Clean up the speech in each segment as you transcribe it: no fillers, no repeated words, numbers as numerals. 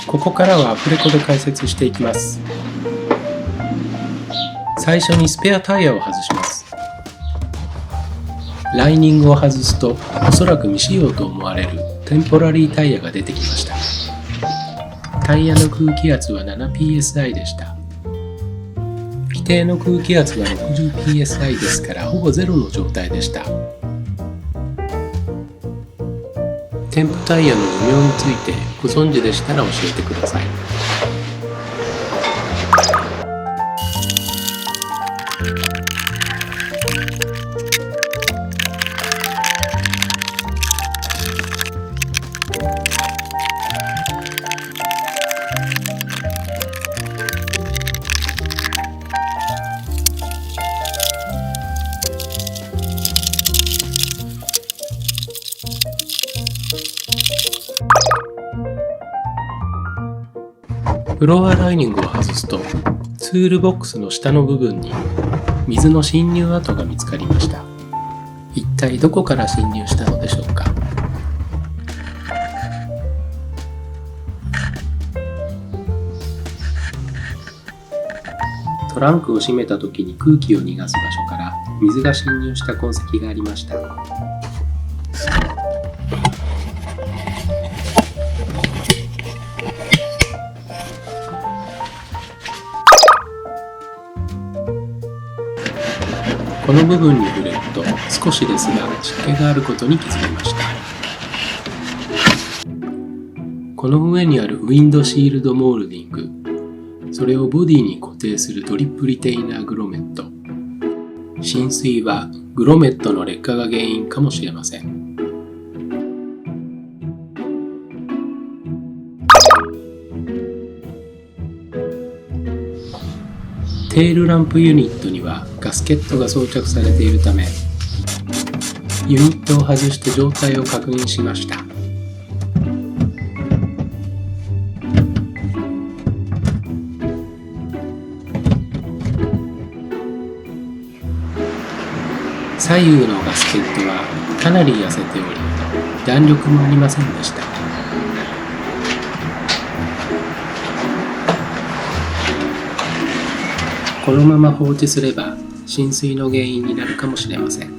ここからはアフレコで解説していきます。最初にスペアタイヤを外します。ライニングを外すとおそらく未使用と思われるテンポラリータイヤが出てきました。タイヤの空気圧は 7psi でした。規定の空気圧は 60psi ですからほぼゼロの状態でした。テンポタイヤの寿命についてご存知でしたら教えてください。フロアライニングを外すとツールボックスの下の部分に水の侵入跡が見つかりました。一体どこから侵入したのでしょうか。トランクを閉めた時に空気を逃がす場所から水が侵入した痕跡がありました。この部分に触れると少しですが湿気があることに気づきました。この上にあるウィンドシールドモールディング、それをボディに固定するトリップリテイナーグロメット。浸水はグロメットの劣化が原因かもしれません。テールランプユニットにはガスケットが装着されているため、ユニットを外して状態を確認しました。左右のガスケットはかなり痩せており、弾力もありませんでした。このまま放置すれば浸水の原因になるかもしれません。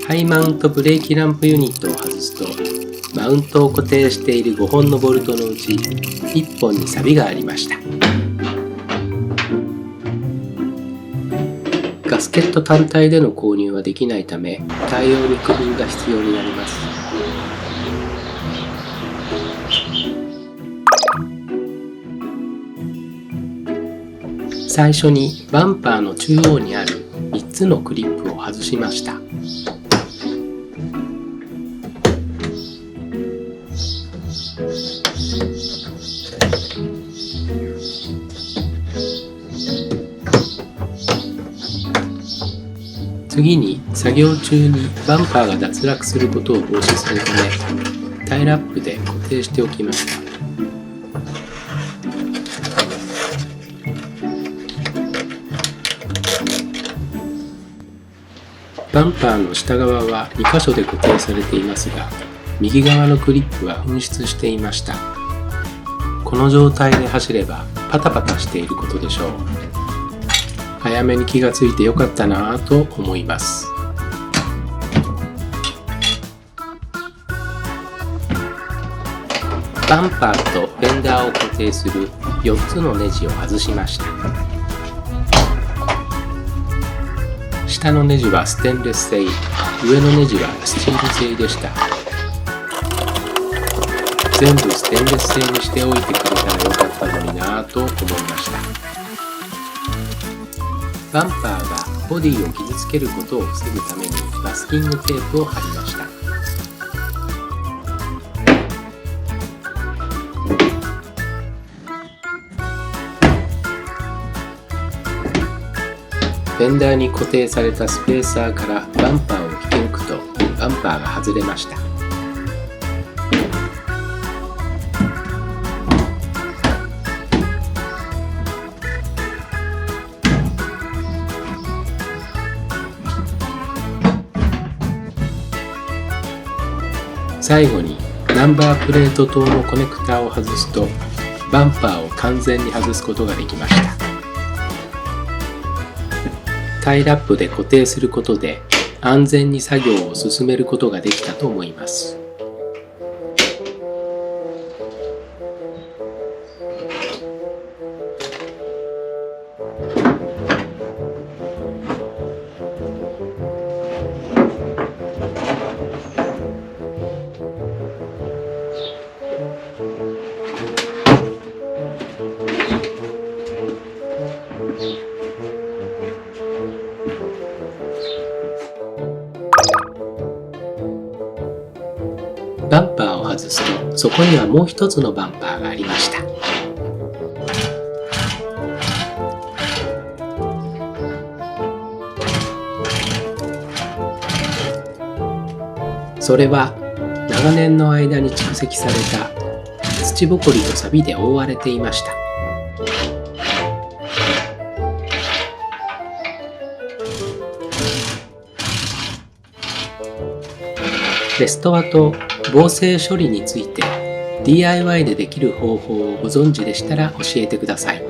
ハイマウントブレーキランプユニットを外すと、マウントを固定している5本のボルトのうち1本に錆がありました。ガスケット単体での購入はできないため、対応に工夫が必要になります。最初にバンパーの中央にある3つのクリップを外しました。次に作業中にバンパーが脱落することを防止するため、タイラップで固定しておきました。バンパーの下側は2箇所で固定されていますが、右側のクリップは紛失していました。この状態で走ればパタパタしていることでしょう。早めに気がついてよかったなぁと思います。バンパーとフェンダーを固定する4つのネジを外しました。下のネジはステンレス製、上のネジはスチール製でした。全部ステンレス製にしておいてくれたらよかったのになぁと思いました。バンパーがボディを傷つけることを防ぐためにマスキングテープを貼りました。フェンダーに固定されたスペーサーからバンパーを引き抜くとバンパーが外れました。最後にナンバープレート等のコネクタを外すとバンパーを完全に外すことができました。タイラップで固定することで安全に作業を進めることができたと思います。バンパーを外すと、そこにはもう一つのバンパーがありました。それは長年の間に蓄積された土ぼこりと錆で覆われていました。レストアと防水処理について DIY でできる方法をご存知でしたら教えてください。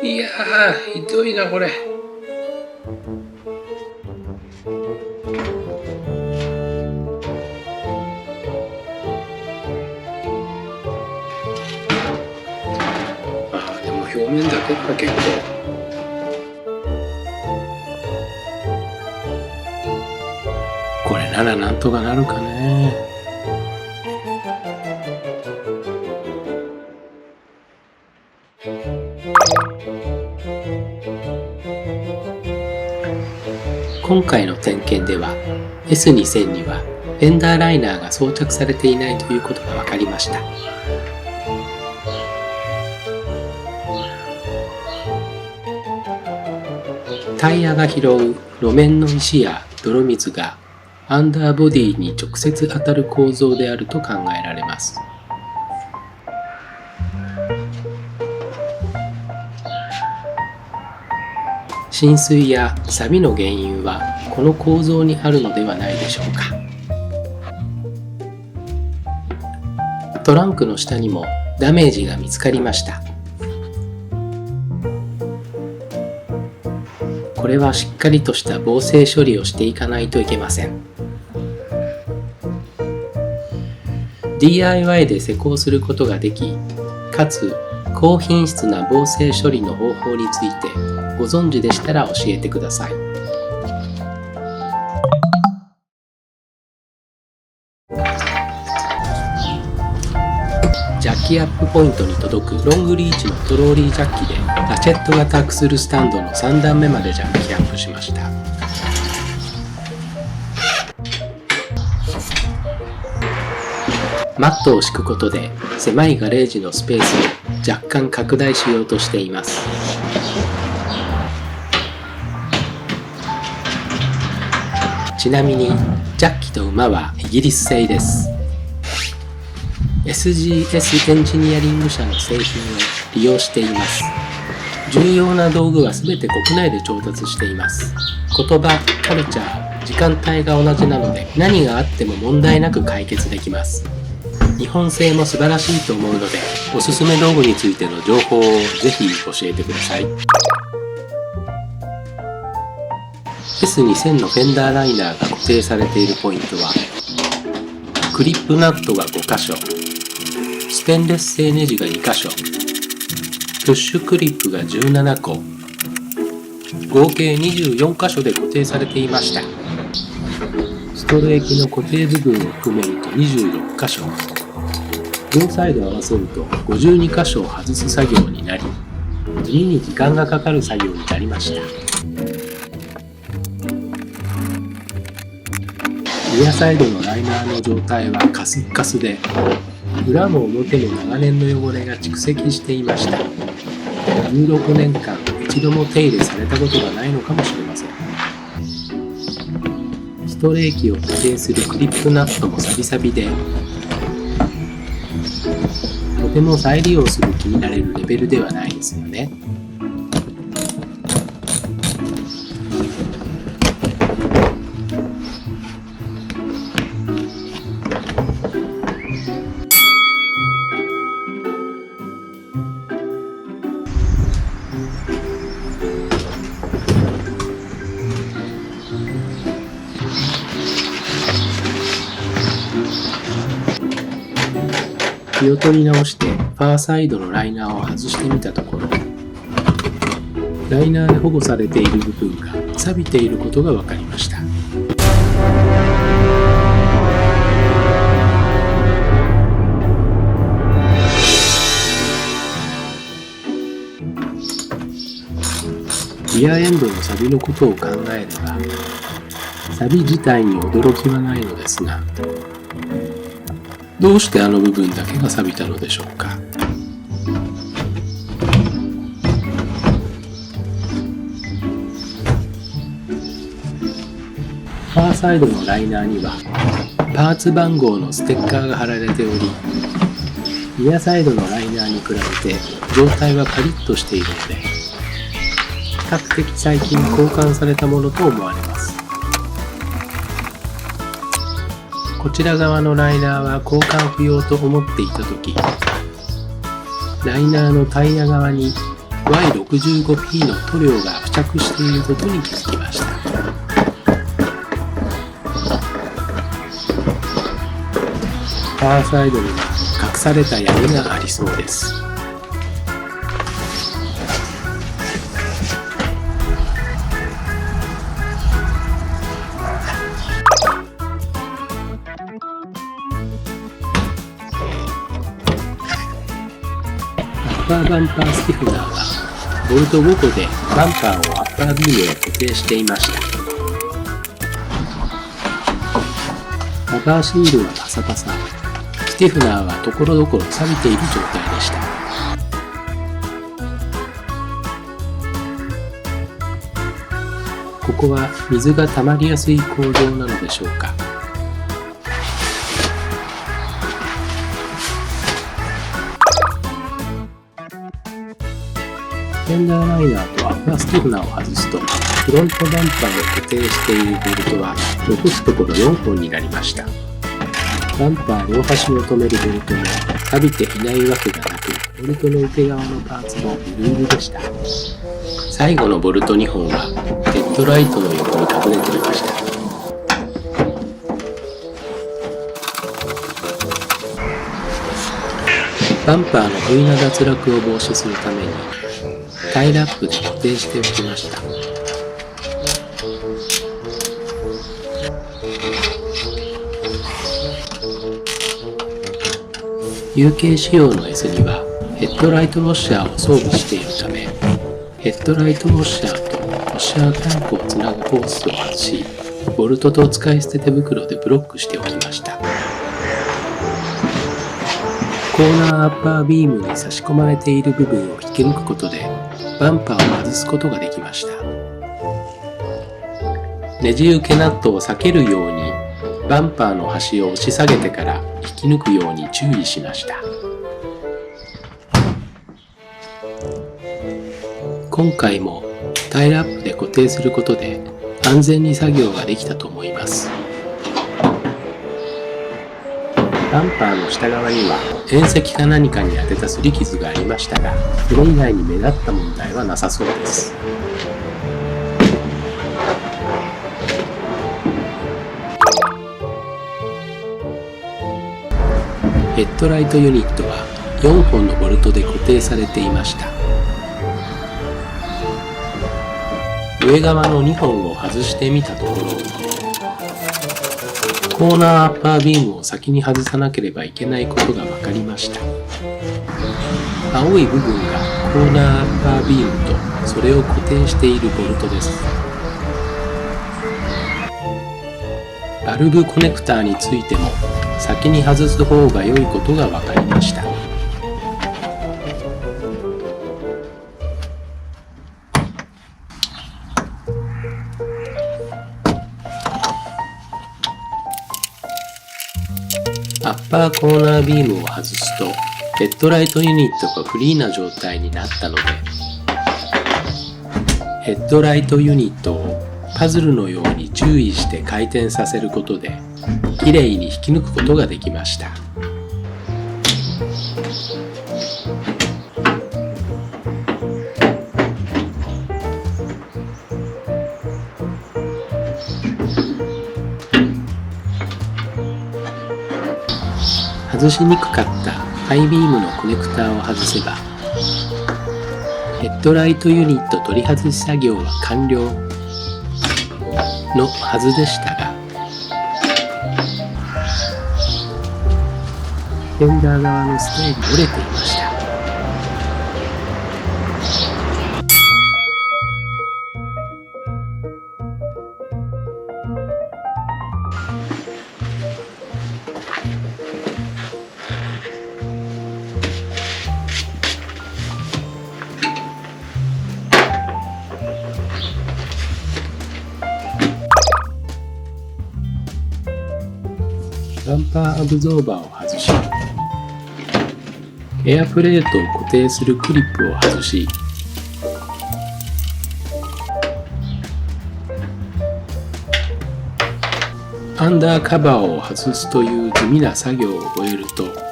いやー、ひどいなこれ。でも表面だけか結構。これならなんとかなるかね。今回の点検では S2000 にはフェンダーライナーが装着されていないということが分かりました。タイヤが拾う路面の石や泥水がアンダーボディに直接当たる構造であると考えられます。浸水や錆の原因はこの構造にあるのではないでしょうか。トランクの下にもダメージが見つかりました。これはしっかりとした防水処理をしていかないといけません。DIY で施工することができ、かつ高品質な防水処理の方法についてご存知でしたら教えてください。ジャッキアップポイントに届くロングリーチのトローリージャッキでラチェット型アクスルスタンドの3段目までジャッキアップしました。マットを敷くことで狭いガレージのスペースを若干拡大しようとしています。ちなみにジャッキと馬はイギリス製です。SGS エンジニアリング社の製品を利用しています。重要な道具は全て国内で調達しています。言葉、カルチャー、時間帯が同じなので何があっても問題なく解決できます。日本製も素晴らしいと思うので、おすすめ道具についての情報をぜひ教えてください。S2000 のフェンダーライナーが固定されているポイントは、クリップナットが5箇所、ステンレス製ネジが2箇所、プッシュクリップが17個、合計24箇所で固定されていました。ストレーキの固定部分を含めると26箇所、両サイド合わせると52箇所を外す作業になり、地味に時間がかかる作業になりました。リアサイドのライナーの状態はカスッカスで、裏も表も長年の汚れが蓄積していました。16年間一度も手入れされたことがないのかもしれません。ストレーキを固定するクリップナットもサビサビで、とても再利用する気になれるレベルではないですよね。気を取り直してファーサイドのライナーを外してみたところ、ライナーで保護されている部分が錆びていることが分かりました。リアエンドの錆びのことを考えれば、錆自体に驚きはないのですが、どうしてあの部分だけが錆びたのでしょうか。ファーサイドのライナーにはパーツ番号のステッカーが貼られており、リアサイドのライナーに比べて状態はパリッとしているので、比較的最近交換されたものと思われます。こちら側のライナーは交換不要と思っていたとき、ライナーのタイヤ側に Y65P の塗料が付着していることに気づきました。ファーサイドには隠された闇がありそうです。アッパーバンパースティフナーはボルト5個でバンパーをアッパービームへ固定していました。カバーシールはパサパサ、スティフナーはところどころ錆びている状態でした。ここは水が溜まりやすい構造なのでしょうか。フェンダーライナーとアッパースティフナーを外すと、フロントバンパーを固定しているボルトは残すところ4本になりました。バンパー両端を留めるボルトも錆びていないわけがなく、ボルトの受側のパーツもゆるゆるでした。最後のボルト2本はヘッドライトの横に隠れていました。バンパーの不意な脱落を防止するためにタイラップで固定しておきました。UK 仕様の S にはヘッドライトウォッシャーを装備しているため、ヘッドライトウォッシャーとウォッシャータンクをつなぐホースを外し、ボルトと使い捨て手袋でブロックしておきました。コーナーアッパービームに差し込まれている部分を引き抜くことでバンパーを外すことができました。ネジ受けナットを避けるようにバンパーの端を押し下げてから引き抜くように注意しました。今回もタイラップで固定することで安全に作業ができたと思います。バンパーの下側には縁石か何かに当てた擦り傷がありましたが、それ以外に目立った問題はなさそうです。ヘッドライトユニットは4本のボルトで固定されていました。上側の2本を外してみたところ、コーナーアッパービームを先に外さなければいけないことが分かりました。青い部分がコーナーアッパービームとそれを固定しているボルトです。バルブコネクターについても先に外す方が良いことが分かりました。アッパーコーナービームを外すとヘッドライトユニットがフリーな状態になったので、ヘッドライトユニットをパズルのように注意して回転させることできれいに引き抜くことができました。外しにくかったハイビームのコネクターを外せばヘッドライトユニット取り外し作業は完了のはずでしたが、フェンダー側のステージ折れていました。バンパーアブゾーバーを外し、エアプレートを固定するクリップを外し、アンダーカバーを外すという地味な作業を終えると、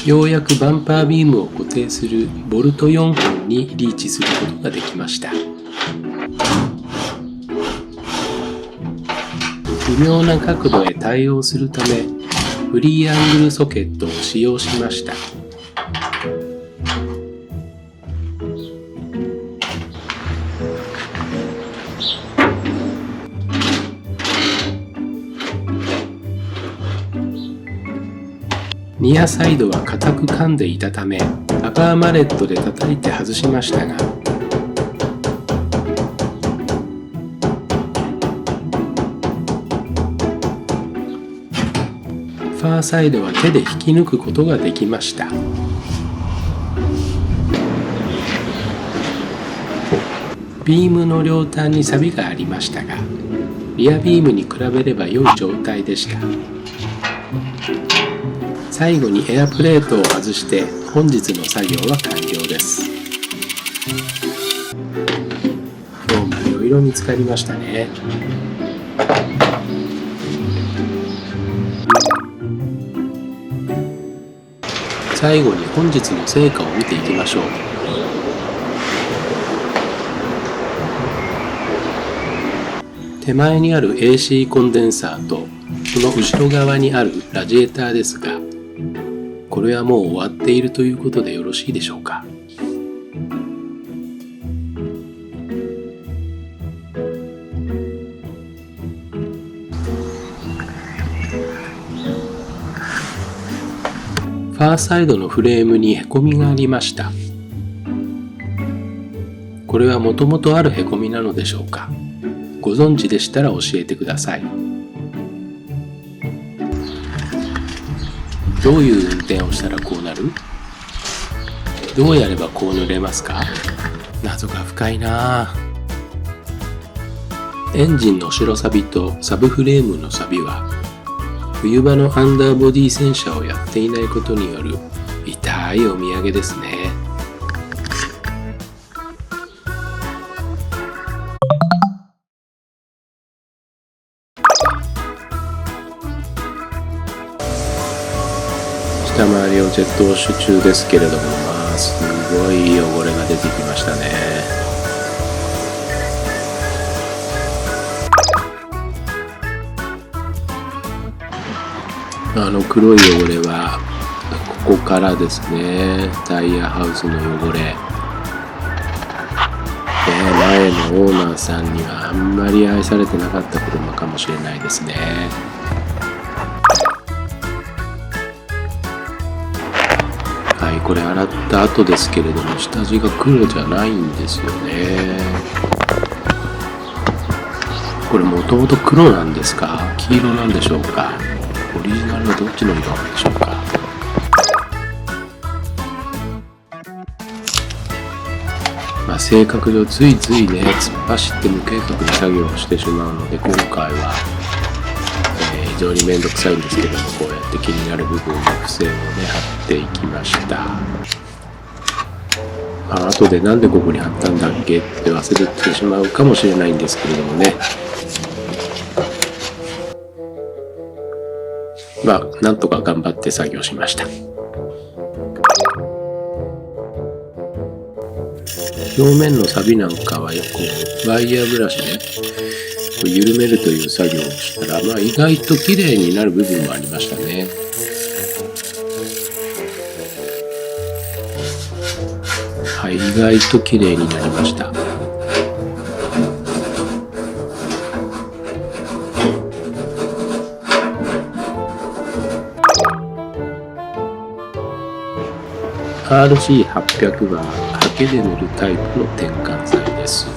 ようやくバンパービームを固定するボルト4本にリーチすることができました。微妙な角度へ対応するため、フリーアングルソケットを使用しました。ニアサイドは固く噛んでいたため、アパーマレットで叩いて外しましたが、ファーサイドは手で引き抜くことができました。ビームの両端に錆がありましたが、リアビームに比べれば良い状態でした。最後にエアプレートを外して本日の作業は完了です。今日もいろいろ見つかりましたね。最後に本日の成果を見ていきましょう。手前にある AC コンデンサーとその後ろ側にあるラジエーターですが、これはもう終わっているということでよろしいでしょうか。ファーサイドのフレームにへこみがありました。これはもともとあるへこみなのでしょうか。ご存知でしたら教えてください。どういう運転をしたらこうなる？どうやればこう塗れますか？謎が深いなぁ。エンジンの白サビとサブフレームのサビは、冬場のアンダーボディ洗車をやっていないことによる痛いお土産ですね。下回りをジェットウォッシュ中ですけれども、すごい汚れが出てきましたね。黒い汚れはここからですね。タイヤハウスの汚れ、前のオーナーさんにはあんまり愛されてなかった車かもしれないですね。はい、これ洗った後ですけれども、下地が黒じゃないんですよね。これもともと黒なんですか？黄色なんでしょうか？オリジナルはどっちの色なんでしょうか？性格上ついついね、突っ走って無計画に作業をしてしまうので、今回は、非常に面倒くさいんですけども、こうやって気になる部分の付箋をね貼っていきました。後でなんでここに貼ったんだっけって忘れてしまうかもしれないんですけれどもね、なんとか頑張って作業しました。表面のサビなんかはこうワイヤーブラシでこう緩めるという作業をしたら、意外と綺麗になる部分もありましたね。はい、意外と綺麗になりました。RC800 はハケで塗るタイプの転換剤です。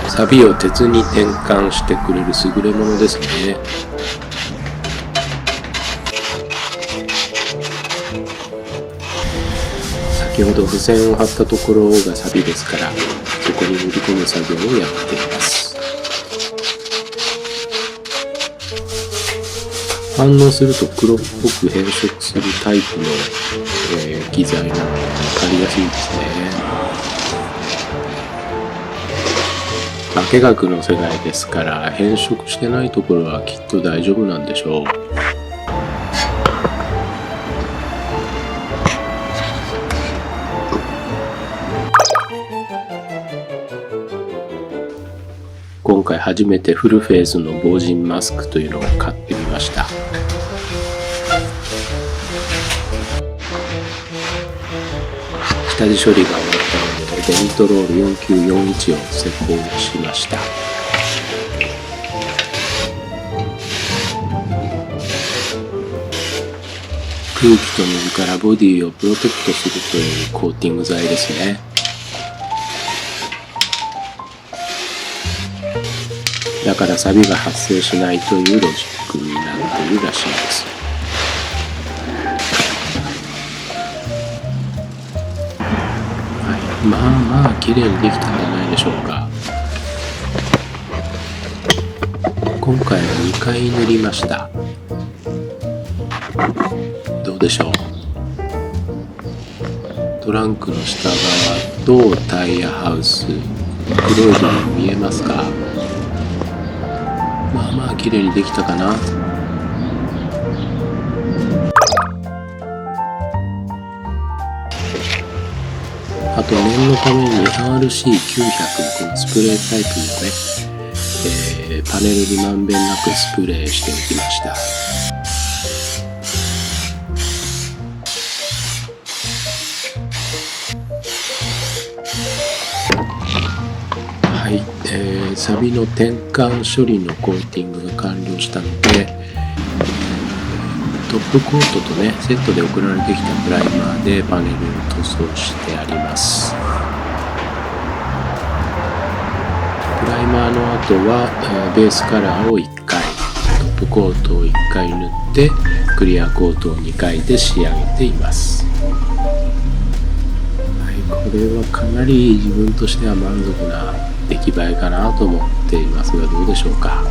サビを鉄に転換してくれる優れものですね。先ほど付箋を貼ったところがサビですから、そこに塗り込む作業をやっています。反応すると黒っぽく変色するタイプの、機材なので分かりやすいですね。化学の世界ですから変色してないところはきっと大丈夫なんでしょう。今回初めてフルフェイスの防塵マスクというのを買ってみました。下地処理が終わったのでデニトロール4941を施工しました。空気と水からボディをプロテクトするというコーティング剤ですね。だからサビが発生しないというロジックになっているらしいです。はい、綺麗にできたんじゃないでしょうか。今回は2回塗りました。どうでしょう。トランクの下側とタイヤハウス、黒い部分見えますか？綺麗にできたかな。あと念のために RC900 このスプレータイプのね、パネルにまんべんなくスプレーしておきました。はい、サビの転換処理のコーティングが完了したので、トップコートとねセットで送られてきたプライマーでパネルを塗装してあります。プライマーの後はベースカラーを1回、トップコートを1回塗ってクリアコートを2回で仕上げています。はい、これはかなり自分としては満足な出来栄えかなと思っていますが、どうでしょうか。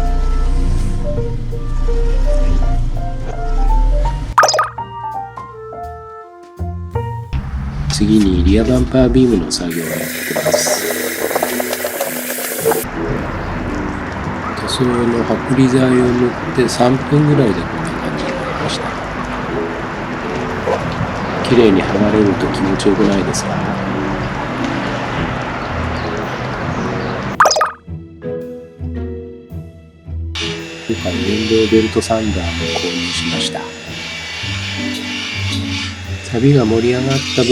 次にリアバンパービームの作業をやってます。塗装の剥離剤を塗って3分ぐらいでこんな感じになりました。綺麗に剥がれると気持ちよくないですか？今回電動ベルトサンダーも購入しました。サビが盛り上がった部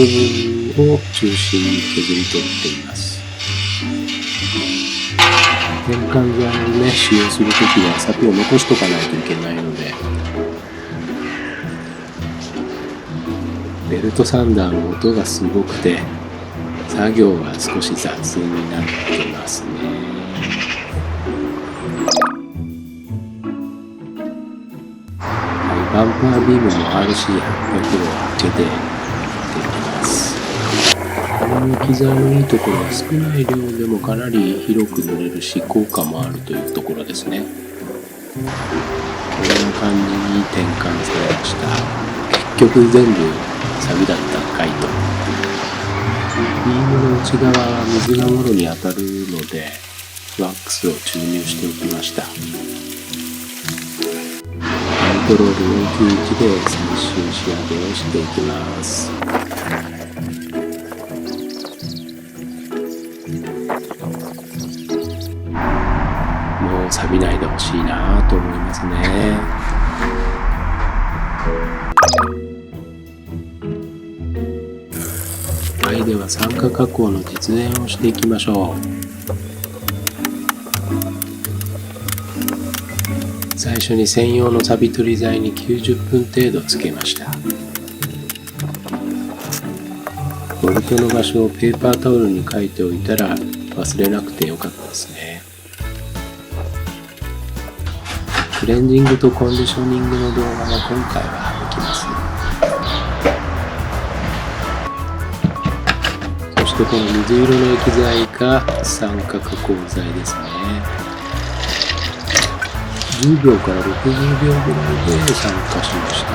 分を中心に削り取っています。転換剤をね使用するときはサビを残しとかないといけないので、ベルトサンダーの音がすごくて作業は少し雑になってますね。バンパービームの RC800 を当てていきます。この機材のいいところは少ない量でもかなり広く塗れるし効果もあるというところですね。こんな感じに転換されました。結局全部サビだったんかいと。ビームの内側は水がもろに当たるのでワックスを注入しておきました。トロール491で最終仕上げをしていきます。もう錆びないでほしいなと思いますね。はい、では酸化加工の実演をしていきましょう。最初に専用の錆び取り剤に90分程度つけました。ボルトの場所をペーパータオルに書いておいたら忘れなくてよかったですね。クレンジングとコンディショニングの動画は今回は省きます。そしてこの水色の液剤が酸化加工剤ですね。10秒から60秒ぐらいで酸化しました。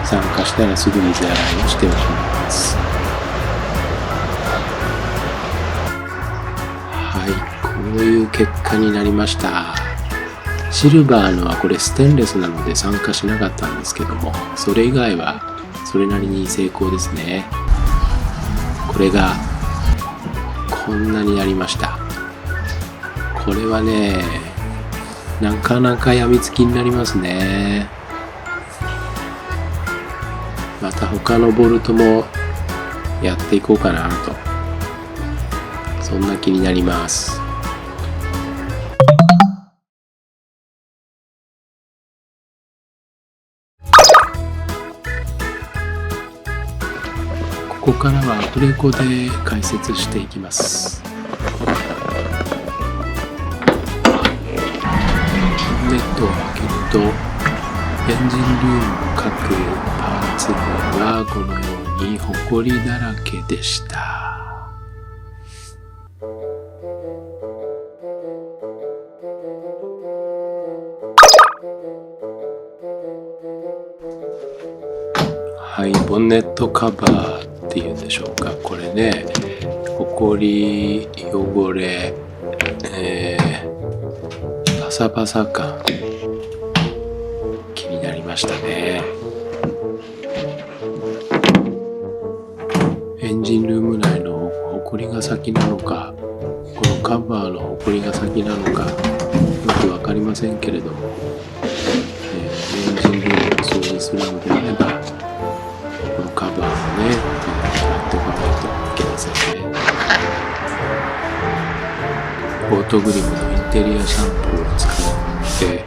酸化したらすぐ水洗いをしておきます。はい、こういう結果になりました。シルバーのはこれステンレスなので酸化しなかったんですけども、それ以外はそれなりに成功ですね。これがこんなになりました。これはね、なかなかやみつきになりますね。また他のボルトもやっていこうかなと、そんな気になります。ここからはアフレコで解説していきます。ネットを開けるとエンジンルームの各パーツはこのようにホコリだらけでした。はい、ボンネットカバーっていうんでしょうか。これね、ホコリ、汚れ、パサパサ感気になりましたね。エンジンルーム内のホコリが先なのか、このカバーのホコリが先なのかよくわかりませんけれども、エンジンルームを掃除するのであればこのカバーをね、洗っておかないといけませんね。オートグリムのインテリアシャンプーを使ってやっ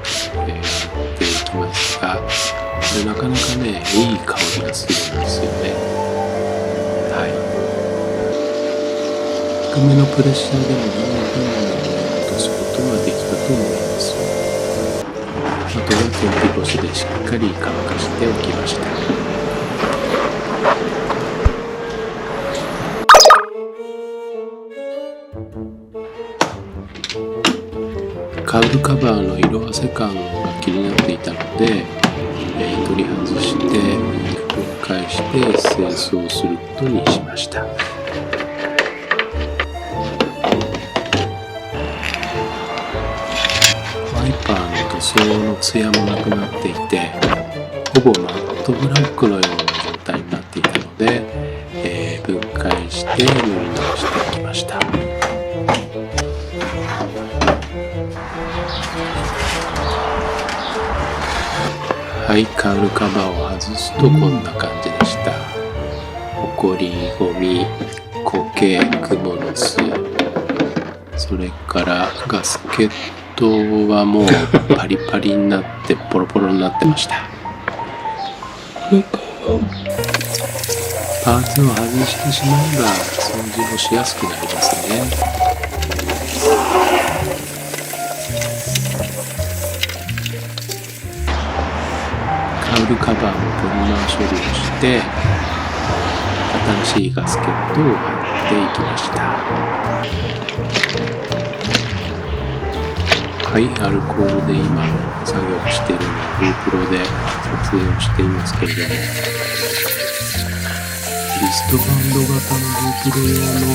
ていきますが、これなかなかね、いい香りがするんですよね。はい。低めのプレッシャーでも十分落とすことはできたと思います。あとは天日干しでしっかり乾かしておきました。カウルカバーの色あせ感が気になっていたので、取り外して分解して清掃することにしました。ワイパーの塗装のツヤもなくなっていて、ほぼマットブラックのような状態になっていたので、分解して塗り直していきました。はい、カウルカバーを外すとこんな感じでした。ホコリ、ゴミ、苔、クモの巣、それからガスケットはもうパリパリになってポロポロになってました。パーツを外してしまえば掃除もしやすくなりますね。カウルカバーのポリマー処理をして新しいガスケットを貼っていきました。はい、アルコールで今作業をしているのを GoPro で撮影をしていますけれども、リストバンド型の GoPro 用の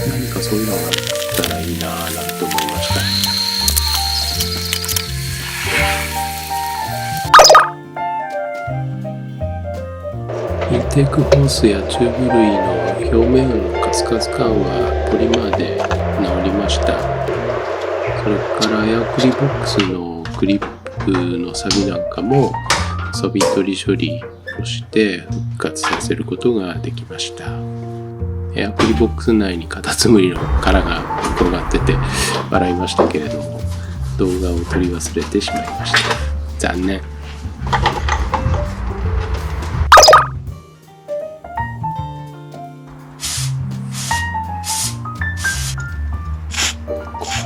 何かそういうのがあったらいいなぁなんて思いました。テークホースやチューブ類の表面のカスカス感はポリマーで治りました。それからエアクリボックスのクリップのサビなんかもサビ取り処理をして復活させることができました。エアクリボックス内にカタツムリの殻が転がってて笑いましたけれども、動画を撮り忘れてしまいました。残念。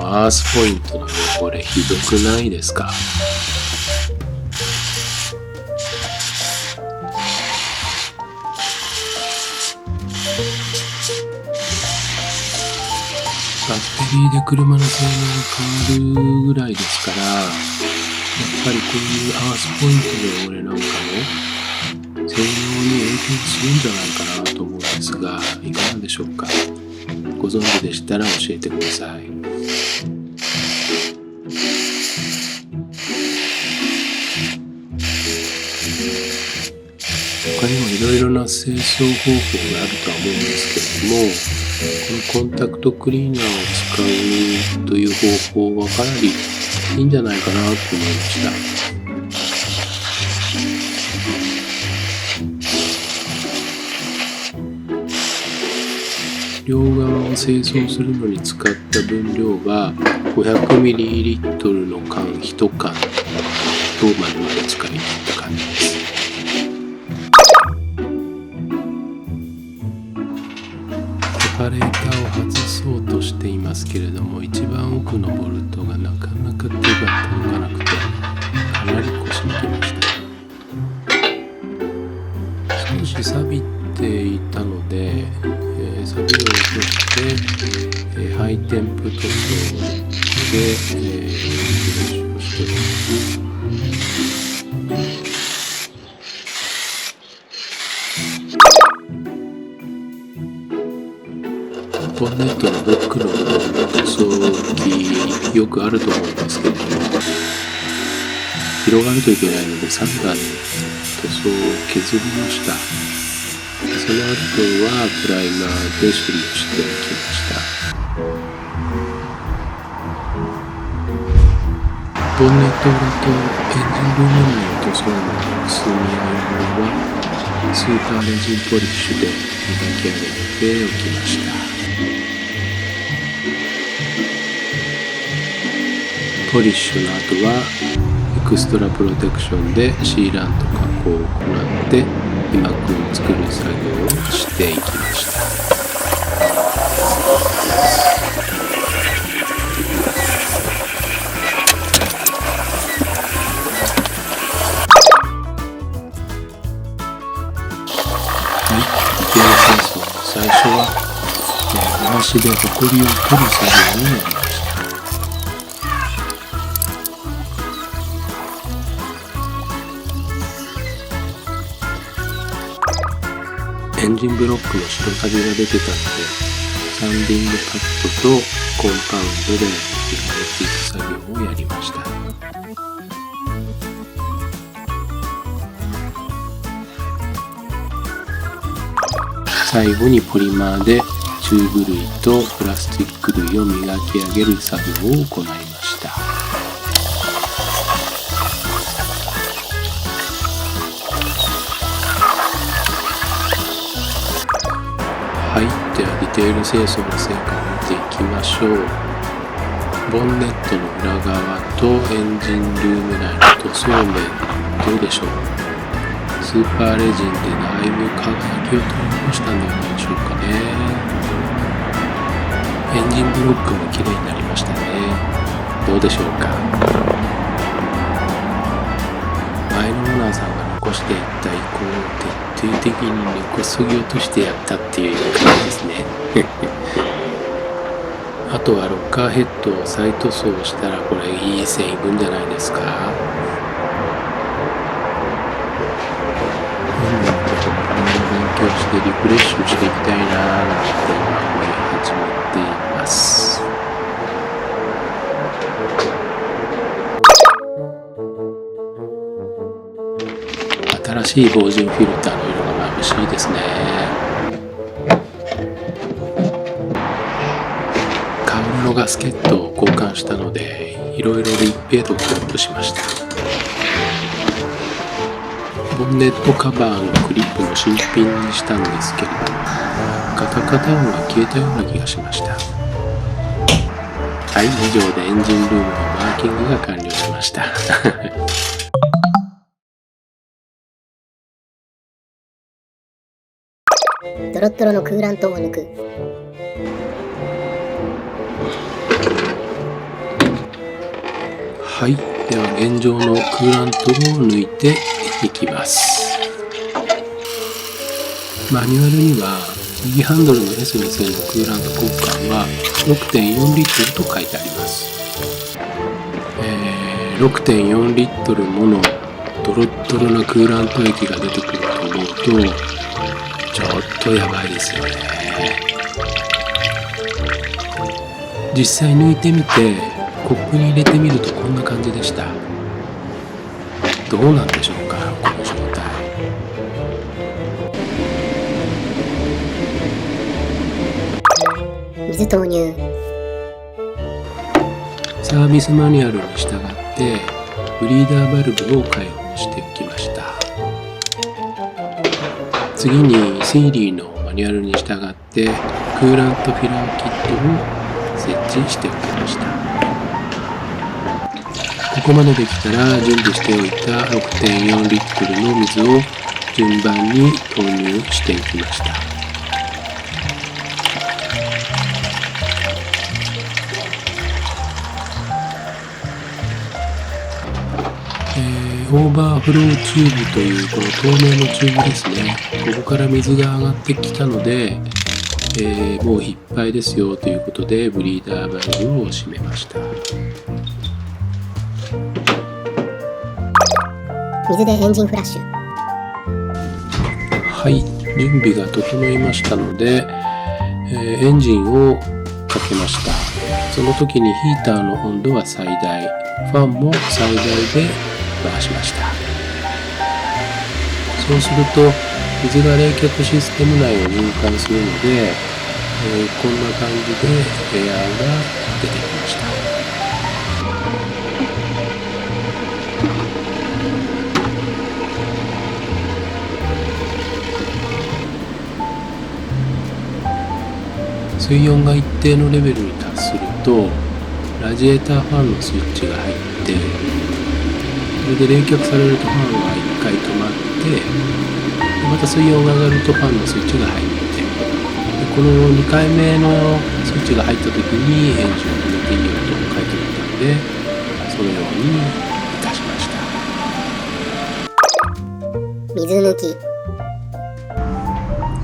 アースポイントの汚れひどくないですか？バッテリーで車の性能が変わるぐらいですから、やっぱりこういうアースポイントの汚れなんかも性能に影響するんじゃないかなと思うんですが、いかがでしょうか？ご存知でしたら教えてください。他にもいろいろな清掃方法があるとは思うんですけれども、このコンタクトクリーナーを使うという方法はかなりいいんじゃないかなと思いました。両側を清掃するのに使った分量は 500ml の缶1缶と丸々使い切った感じです。セパレーターを外そうとしていますけれども、一番奥のボルトがなかなか手が届かなくてかなり腰にきました。少し錆びていたので、錆びを落として、ハイテンプ塗装で、をしています。ボンネットのドックの塗装機よくあると思うんですけれども、広がるといけないのでサンダーで塗装を削りました。その後はプライマーで処理をしていきました。ボンネット裏とエンジンルーム内の塗装の薄み合いはスーパーレジンポリッシュで磨き上げておきました。ポリッシュの後はエクストラプロテクションでシーラント加工を行って被膜を作る作業をしていきました。はい、ディテール清掃の最初はブラシでホコリを取る作業になりました。エンジンブロックの白カビが出てたので、サンディングパッドとコンパウンドで磨いていく作業をやりました。最後にポリマーでチューブ類とプラスチック類を磨き上げる作業を行いました。はい、ではディテール清掃の成果を見ていきましょう。ボンネットの裏側とエンジンルーム内の塗装面、どうでしょう。スーパーレジンでだいぶ輝きを取り戻したんではないでしょうかね。エンジンブロックも綺麗になりましたね。どうでしょうか。前のオーナーさんが残していった遺構を徹底的に根こそぎ落としてやったっていう感じですね。あとはロッカーヘッドを再塗装したらこれいい線いくんじゃないですか。勉強してリフレッシュしていきたいなーなんて今思い始めています。新しい防塵フィルターの色が眩しいいいですね。カウルのガスケットを交換したので、いろいろ密閉度がアップしました。ボンネットカバーのクリップも新品にしたんですけれども、カタカタ音が消えたような気がしました。はい、以上でエンジンルームのマーキングが完了しました。ドロッドロのクーラントを抜く。はい、では現状のクーラントを抜いていきます。マニュアルには右ハンドルの S2000 のクーラント交換は 6.4 リットルと書いてあります。6.4 リットルものドロッドロなクーラント液が出てくると思うとちょっとやばいですよね。実際抜いてみてコップに入れてみるとこんな感じでした。どうなんでしょうか、この状態。水投入。サービスマニュアルに従ってブリーダーバルブを開放しておきました。次にシーリーのマニュアルに従ってクーラントフィラーキットを設置しておきました。ここまでできたら準備しておいた 6.4 リットルの水を順番に投入していきました。オーバーフローチューブというこの透明のチューブですね。ここから水が上がってきたので、もういっぱいですよということでブリーダーバルブを閉めました。水でエンジンフラッシュ。はい、準備が整いましたので、エンジンをかけました。その時にヒーターの温度は最大、ファンも最大で回しました。そうすると水が冷却システム内を循環するので、こんな感じでエアーが出てきました。水温が一定のレベルに達するとラジエーターファンのスイッチが入って、それで冷却されるとファンは1回止まって、また水温が上がるとファンのスイッチが入って、でこの2回目のスイッチが入った時にエンジンを止めていいよと書いてあったので、そのようにいたしました。水抜き。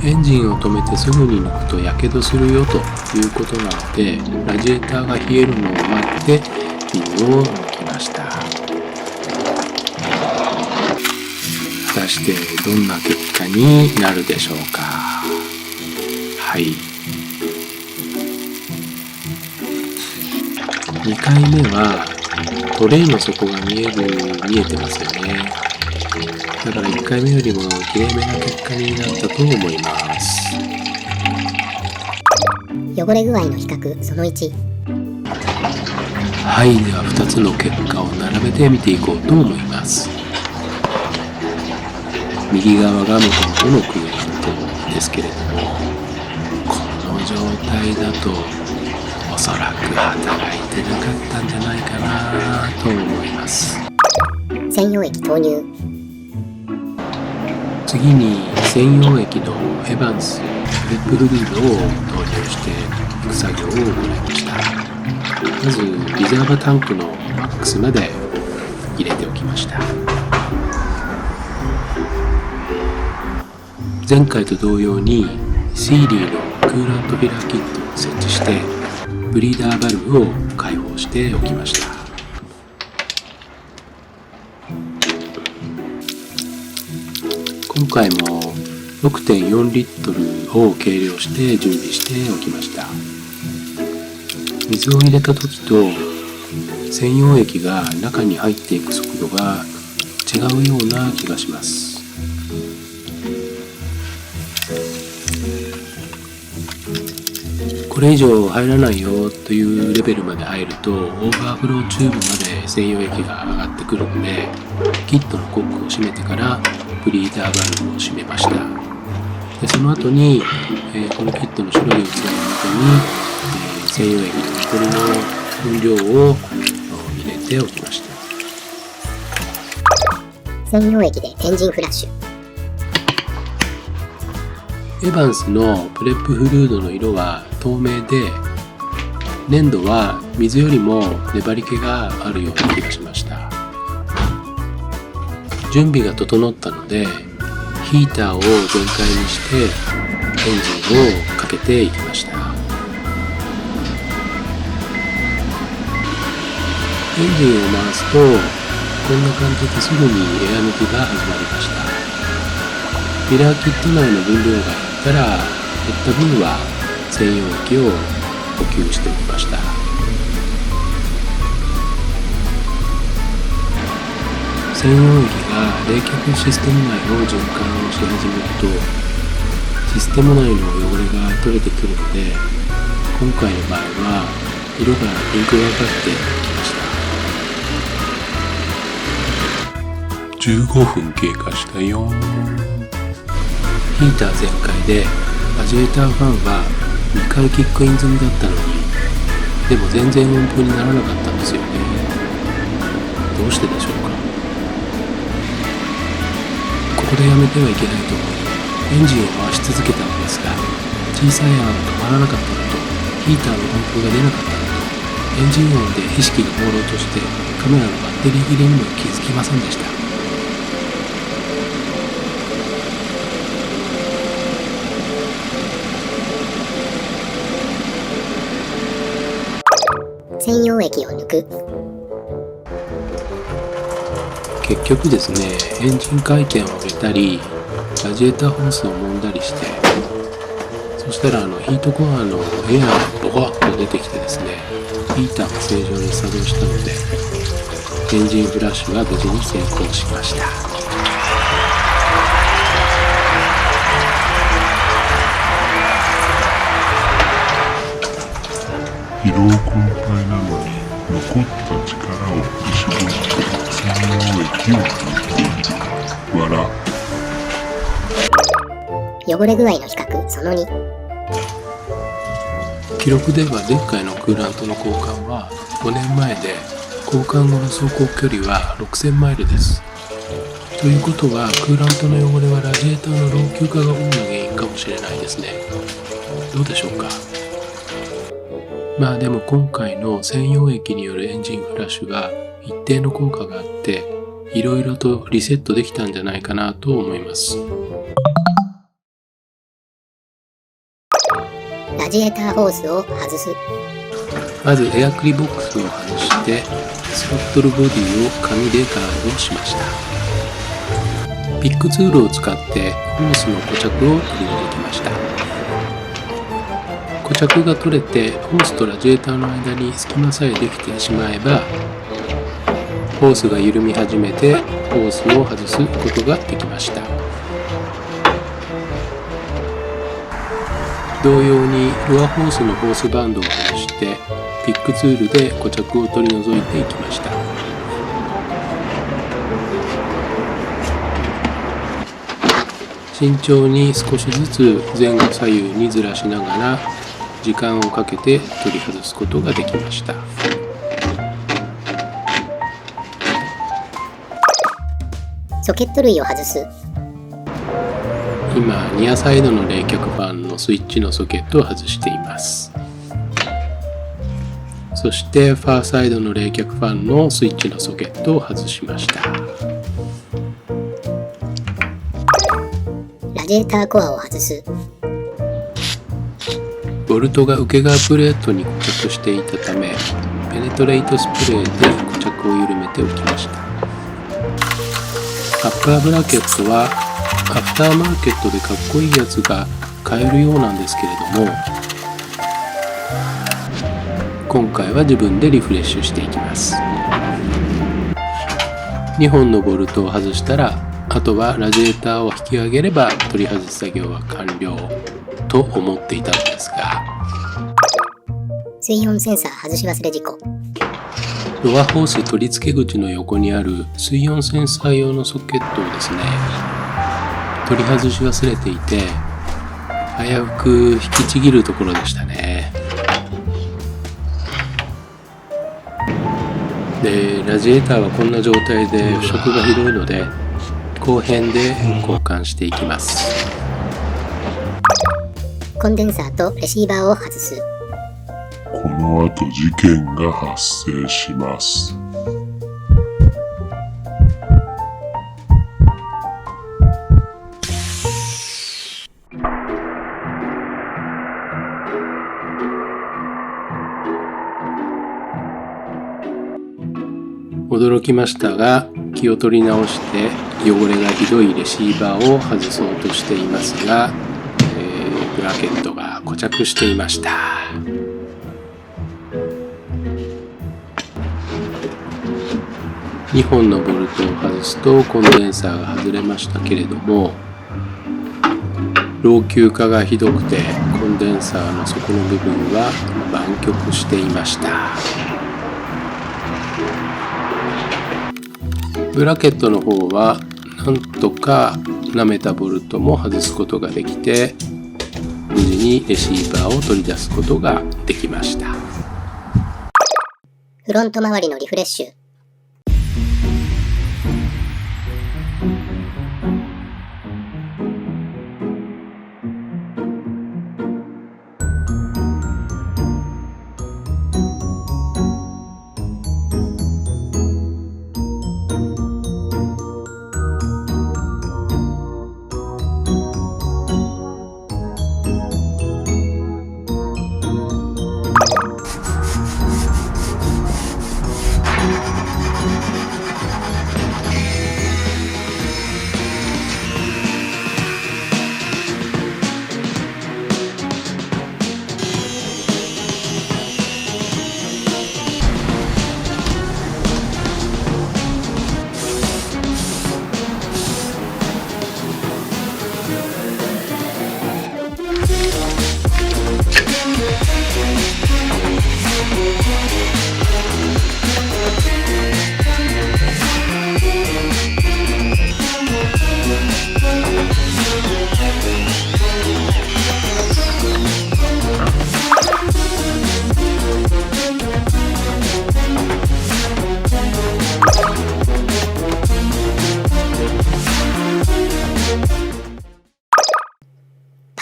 エンジンを止めてすぐに抜くとやけどするよということなので、ラジエーターが冷えるのを待って水を抜きました。果たしてどんな結果になるでしょうか。はい、2回目はトレイの底が見えてますよね。だから1回目よりもきれいめな結果になったと思います。汚れ具合の比較その1。はい、では2つの結果を並べてみていこうと思います。右側が元々のクーラントですけれども、この状態だとおそらく働いてなかったんじゃないかなと思います。専用液投入。次に専用液のエバンストリプルルードを投入していく作業を行いました。まずリザーバタンクのマックスまで入れておきました。前回と同様にシーリーのクーラントフィラーキットを設置してブリーダーバルブを開放しておきました。今回も 6.4 リットルを計量して準備しておきました。水を入れた時と専用液が中に入っていく速度が違うような気がします。これ以上入らないよというレベルまで入るとオーバーフローチューブまで専用液が上がってくるので、キットのコックを閉めてからブリーダーバルブを閉めました。でその後に、このキットの白い器の中に、専用液と残りの分量を入れておきました。専用液でエンジンフラッシュ。エヴァンスのプレップフルードの色は透明で、粘土は水よりも粘り気があるような気がしました。準備が整ったのでヒーターを全開にしてエンジンをかけていきました。エンジンを回すとこんな感じですぐにエア抜きが始まりました。ミラーキット内の分量が減ったら減った分は専用液を補給しておきました。専用液が冷却システム内を循環をし始めるとシステム内の汚れが取れてくるので、今回の場合は色がピンクがかってきました。15分経過したよ。ヒーター全開でラジエーターファンは2回キックイン済みだったのに、でも全然温風にならなかったんですよね。どうしてでしょうか。ここでやめてはいけないと思いエンジンを回し続けたのですが、小さい泡が止まらなかったのとヒーターの温風が出なかったのと、エンジン音で意識が朦朧としてカメラのバッテリー切れにも気づきませんでした。専用液を抜く。結局ですね、エンジン回転を上げたりラジエーターホースを揉んだりして、そしたらヒートコアのエアがボワッと出てきてですね、ヒーターが正常に作動したのでエンジンフラッシュが無事に成功しました。疲労困憊なのに残った力を振り絞って専用液を抜く。わら。汚れ具合の比較その2。記録では前回のクーラントの交換は5年前で、交換後の走行距離は6000マイルです。ということはクーラントの汚れはラジエーターの老朽化が主な原因かもしれないですね。どうでしょうか。まあでも今回の専用液によるエンジンフラッシュが一定の効果があっていろいろとリセットできたんじゃないかなと思います。ラジエーターホースを外す。まずエアクリボックスを外してスロットルボディを紙でガードしました。ピックツールを使ってホースの固着を取り除きました。固着が取れてホースとラジエーターの間に隙間さえできてしまえばホースが緩み始めてホースを外すことができました。同様にロアホースのホースバンドを外してピックツールで固着を取り除いていきました。慎重に少しずつ前後左右にずらしながら時間をかけて取り外すことができました。ソケット類を外す。今ニアサイドの冷却ファンのスイッチのソケットを外しています。そしてファーサイドの冷却ファンのスイッチのソケットを外しました。ラジエーターコアを外す。ボルトが受け側プレートに固着していたためペネトレイトスプレーで固着を緩めておきました。アッパーブラケットはアフターマーケットでかっこいいやつが買えるようなんですけれども、今回は自分でリフレッシュしていきます。2本のボルトを外したらあとはラジエーターを引き上げれば取り外し作業は完了と思っていたのですが、水温センサー外し忘れ事故。ドアホース取り付け口の横にある水温センサー用のソケットをですね、取り外し忘れていて、危うく引きちぎるところでしたね。で、ラジエーターはこんな状態で腐食がひどいので、後編で交換していきます。コンデンサーとレシーバーを外す。この後事件が発生します。驚きましたが、気を取り直して汚れがひどいレシーバーを外そうとしていますが、ブラケットが固着していました。2本のボルトを外すとコンデンサーが外れましたけれども、老朽化がひどくてコンデンサーの底の部分は湾曲していました。ブラケットの方はなんとか舐めたボルトも外すことができて、無事にレシーバーを取り出すことができました。フロント周りのリフレッシュ。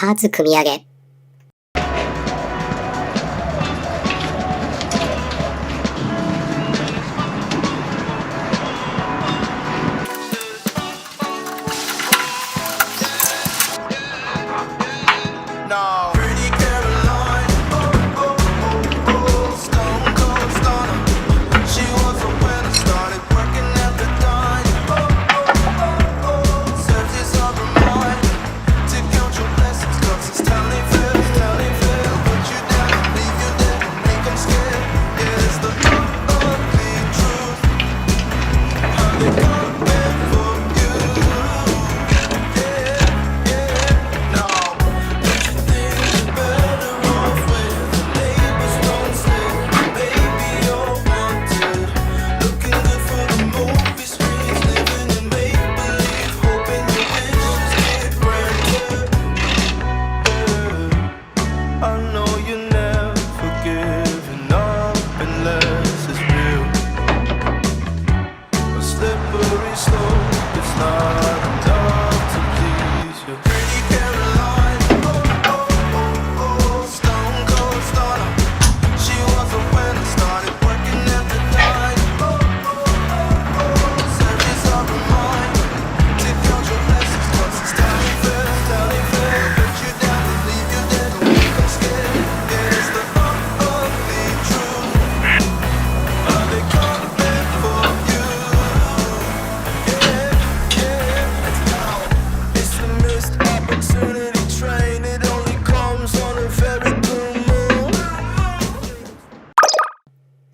パーツ組み上げ。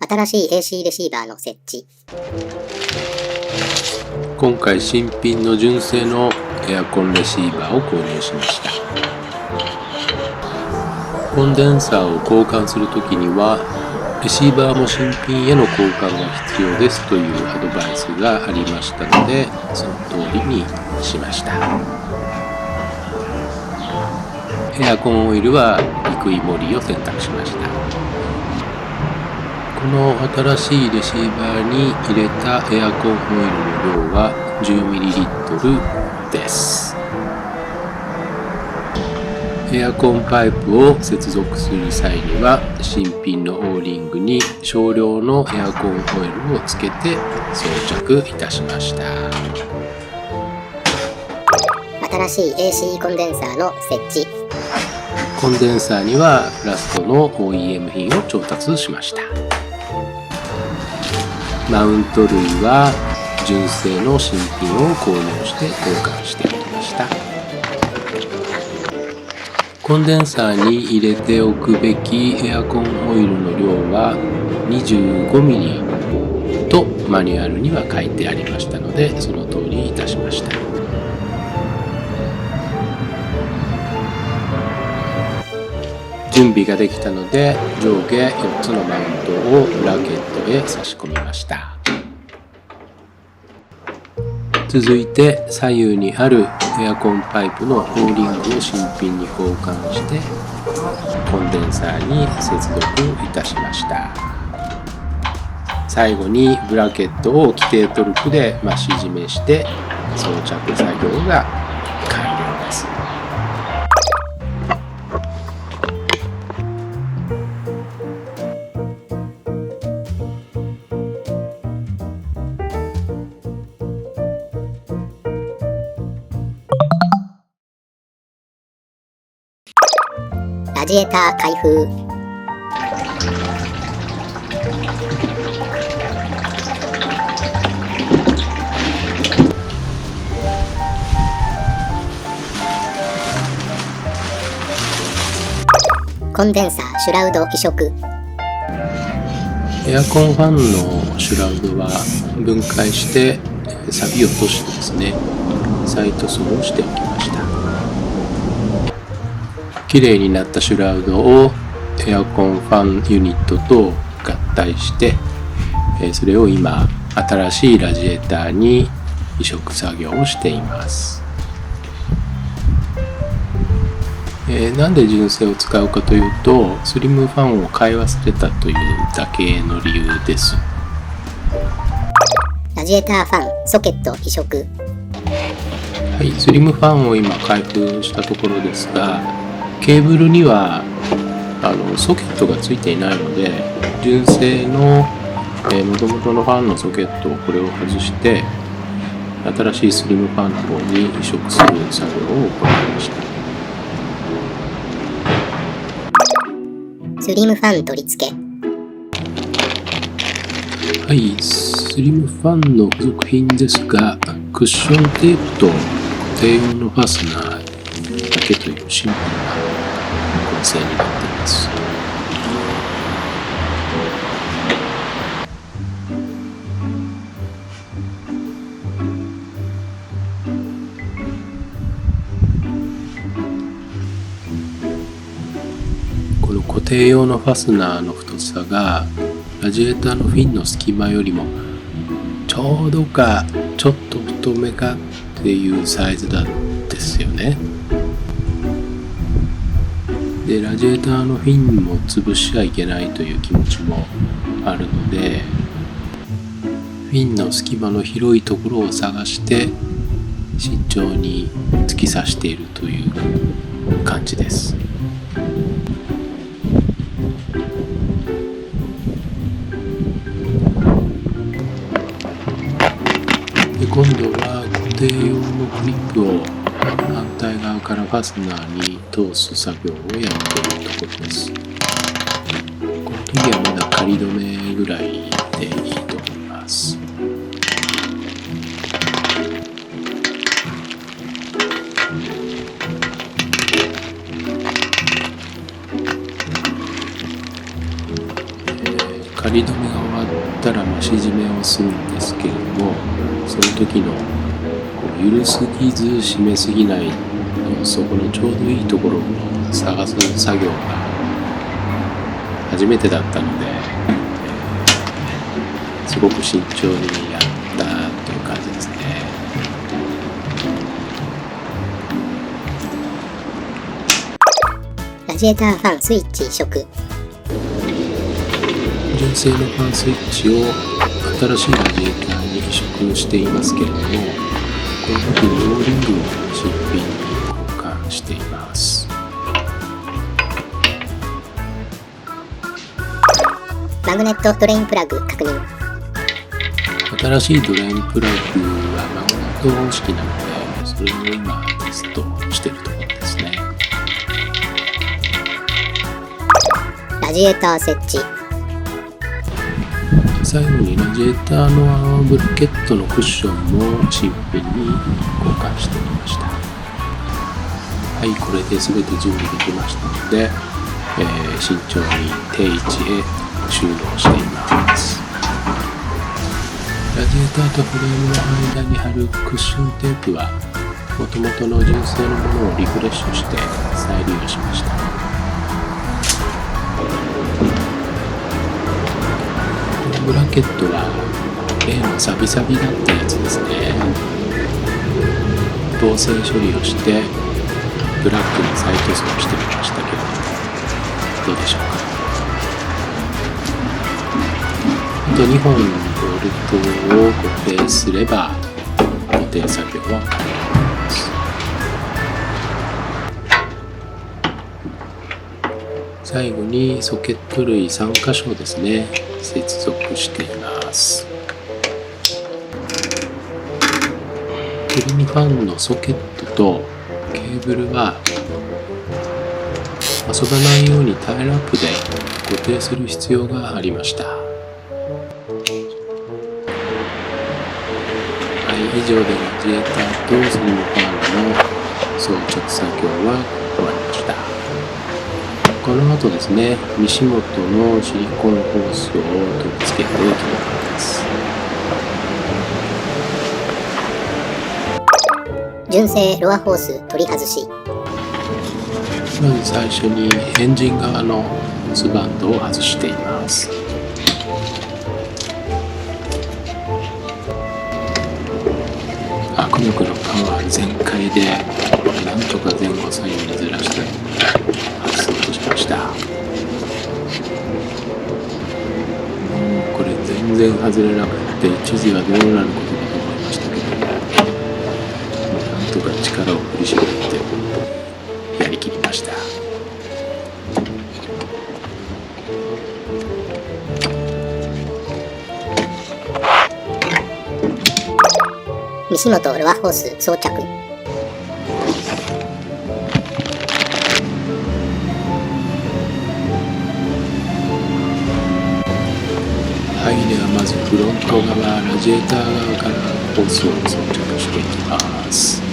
新しい AC レシーバーの設置。今回新品の純正のエアコンレシーバーを購入しました。コンデンサーを交換するときにはレシーバーも新品への交換が必要ですというアドバイスがありましたので、その通りにしました。エアコンオイルはリクイモリを選択しました。この新しいレシーバーに入れたエアコンオイルの量は 10ml です。エアコンパイプを接続する際には新品のオーリングに少量のエアコンオイルをつけて装着いたしました。新しい AC コンデンサーの設置。コンデンサーにはプラストの OEM 品を調達しました。マウント類は純正の新品を購入して交換しておきました。コンデンサーに入れておくべきエアコンオイルの量は 25ml とマニュアルには書いてありましたので、その通りにいたしました。準備ができたので上下4つのマウントをブラケットへ差し込みました。続いて左右にあるエアコンパイプのオーリングを新品に交換してコンデンサーに接続いたしました。最後にブラケットを規定トルクで増し締めして装着作業が完了です。ラジエーター開封。コンデンサーシュラウド移植。エアコンファンのシュラウドは分解して錆を落としてですね、再塗装をしておきました。綺麗になったシュラウドをエアコンファンユニットと合体してそれを今新しいラジエーターに移植作業をしています。なんで純正を使うかというと、スリムファンを買い忘れたというだけの理由です。ラジエーターファンソケット移植。はい、スリムファンを今開封したところですが、ケーブルにはソケットがついていないので、純正の元々のファンのソケットをこれを外して新しいスリムファンの方に移植する作業を行いました。スリムファン取り付け。はい、スリムファンの付属品ですが、クッションテープと固定用のファスナーだけというシンプルな構成になっています。この固定用のファスナーの太さがラジエーターのフィンの隙間よりもちょうどかちょっと太めかっていうサイズなんですよね。で、ラジエーターのフィンも潰しちゃいけないという気持ちもあるので、フィンの隙間の広いところを探して慎重に突き刺しているという感じです。で、今度は固定用のクリップを反対側からファスナーに通す作業をやっているところです。この時はまだ仮止めぐらいでいいと思います。仮止めが終わったら増し締めをするんですけれども、その時の緩すぎず締めすぎないそこのちょうどいいところを探す作業が初めてだったので、すごく慎重にやったという感じですね。ラジエーターファンスイッチ移植。純正のファンスイッチを新しいラジエーターに移植していますけれども、この時にローリングを新品に交換しています。マグネットドレインプラグ確認。新しいドレインプラグはマグネット方式なので、それを今テストしているところですね。ラジエーター設置。最後にラジエーターのブラケットのクッションも新品に交換してみました。はい、これで全て準備できましたので、慎重に定位置へ収納しています。ラジエーターとフレームの間に貼るクッションテープは元々の純正のものをリフレッシュして再利用しました。ブラケットは例のサビサビだったやつですね。統制処理をしてブラックに再塗装してみましたけど、どうでしょうか。あと2本のボルトを固定すれば固定作業は完了です。最後にソケット類3箇所ですね、接続しています。クリニファンのソケットとケーブルは遊ばないようにタイルアップで固定する必要がありました。はい、以上でラジエーターとスリムファンの装着作業は終わりました。この後ですね、西本のシリコンホースを取り付けていきます。純正ロアホース取り外し。まず最初にエンジン側のホースバンドを外しています。握力のパワー全開でなんとか前後左右にずらして外そうとしました。これ全然外れなくて一時はどうなることかと思いましたけど、なんとか力を振り絞ってやりきりました。西本ロアホース装着。はい、ではまずフロント側、ラジエーター側からホースを装着していきます。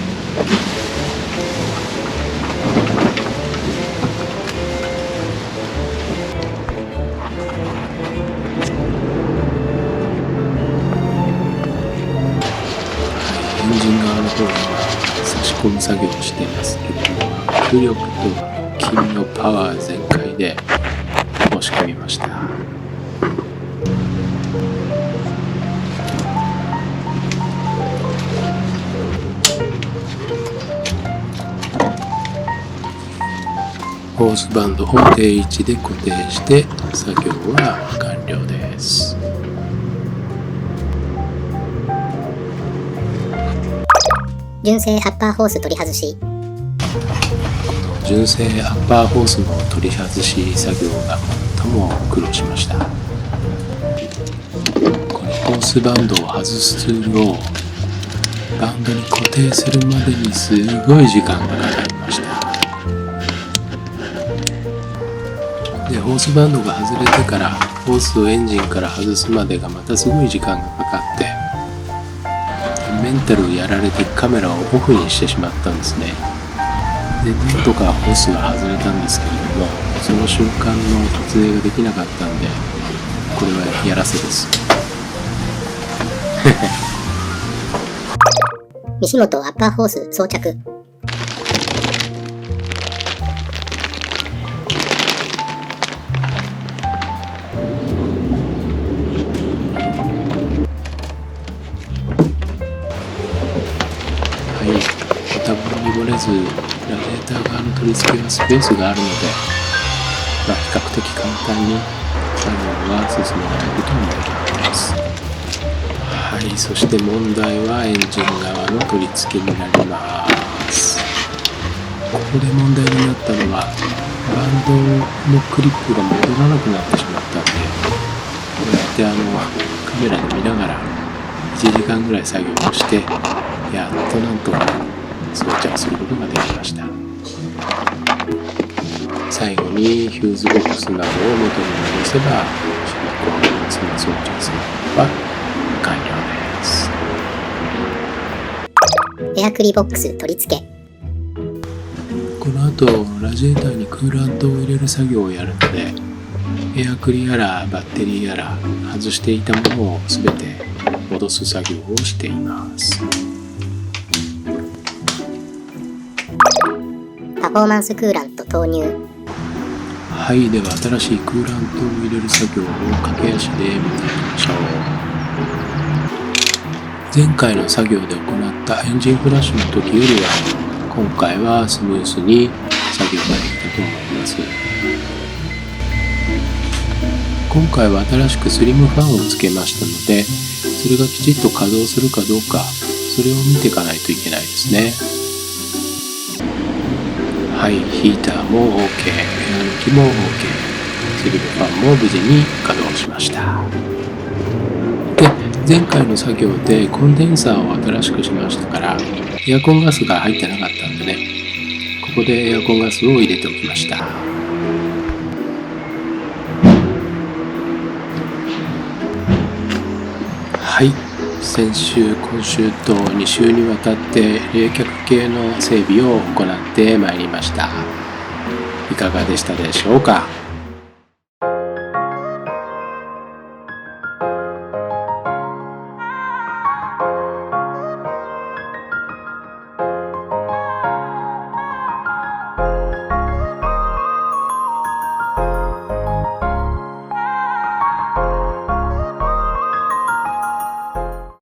エンジン側の方には差し込む作業をしていますけれども、浮力と筋のパワー全開で押し込みました。ホースバンドを定位置で固定して作業は完了です。純正アッパーホース取り外し。純正アッパーホースの取り外し作業が最も苦労しました。このホースバンドを外すツールをバンドに固定するまでにすごい時間がかかりました。で、ホースバンドが外れてからホースをエンジンから外すまでがまたすごい時間がかかって、メンタルをやられてカメラをオフにしてしまったんですね。で、なんとかホースが外れたんですけれども、その瞬間の撮影ができなかったんで、これはやらせです。西本アッパーホース装着。漏れずラジエーター側の取り付けはスペースがあるので、比較的簡単に作業が進められると思います。はい、そして問題はエンジン側の取り付けになります。ここで問題になったのはバンドのクリップが戻らなくなってしまったんで、こうやってカメラで見ながら1時間ぐらい作業をして、やっとなんとか装着することができました。最後にフューズボックスなどを元に戻せばシリコンレンズの装着作業は完了です。エアクリボックス取り付け。この後ラジエーターにクーラントを入れる作業をやるので、エアクリやらバッテリーやら外していたものを全て戻す作業をしています。パフォーマンスクーラント投入。はい、では新しいクーラントを入れる作業を駆け足で見ていきましょう。前回の作業で行ったエンジンフラッシュの時よりは今回はスムーズに作業ができたと思います。今回は新しくスリムファンをつけましたので、それがきちっと稼働するかどうか、それを見ていかないといけないですね。はい、ヒーターも OK、エア抜きも OK、スリムファンも無事に稼働しました。で、前回の作業でコンデンサーを新しくしましたから、エアコンガスが入ってなかったんでね、ここでエアコンガスを入れておきました。はい、先週今週と2週にわたって冷却系の整備を行ってまいりました。いかがでしたでしょうか。